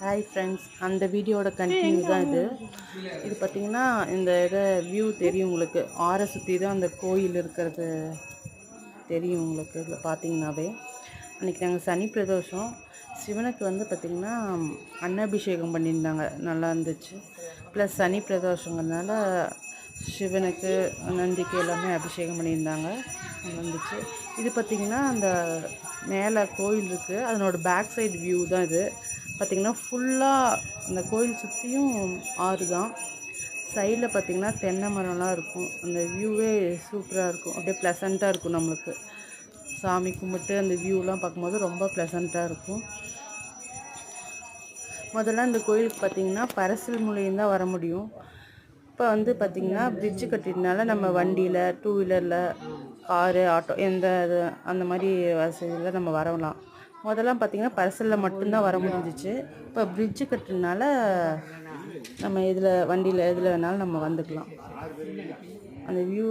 Hi friends, அந்த வீடியோட continue தான் இது. இது பார்த்திங்கன்னா இந்த இதை வியூ தெரியும் உங்களுக்கு. ஆறை சுற்றி தான் அந்த கோயில் இருக்கிறது தெரியும் உங்களுக்கு. இதில் பார்த்தீங்கன்னாவே அன்றைக்கி நாங்கள் சனி பிரதோஷம் சிவனுக்கு வந்து பார்த்திங்கன்னா அன்னாபிஷேகம் பண்ணியிருந்தாங்க, நல்லா இருந்துச்சு. ப்ளஸ் சனி பிரதோஷங்கிறதுனால சிவனுக்கு நந்திக்கு எல்லாமே அபிஷேகம் பண்ணியிருந்தாங்க, நல்லா இருந்துச்சு. இது பார்த்திங்கன்னா அந்த மேலே கோயில் இருக்குது, அதனோட பேக் சைடு வியூ தான் இது. பார்த்திங்கன்னா ஃபுல்லாக அந்த கோயில் சுற்றியும் ஆறு தான். சைடில் பார்த்திங்கன்னா தென்னை மரம்லாம் இருக்கும். அந்த வியூவே சூப்பராக இருக்கும், அப்படியே ப்ளசண்ட்டாக இருக்கும். நம்மளுக்கு சாமி கும்பிட்டு அந்த வியூலாம் பார்க்கும்போது ரொம்ப ப்ளசண்ட்டாக இருக்கும். முதல்ல இந்த கோயிலுக்கு பார்த்திங்கன்னா பரசல் மூலியம் தான் வர முடியும். இப்போ வந்து பார்த்திங்கன்னா பிரிட்ஜு கட்டினால நம்ம வண்டியில், டூ வீலரில், காரு, ஆட்டோ எந்த அந்த மாதிரி வசதியில் நம்ம வரலாம். முதல்லாம் பார்த்திங்கன்னா பரசலில் மட்டும்தான் வர முடிஞ்சிச்சு. இப்போ பிரிட்ஜு கட்டுறதுனால நம்ம இதில் வண்டியில் எதில் வேணாலும் நம்ம வந்துக்கலாம். அந்த வியூ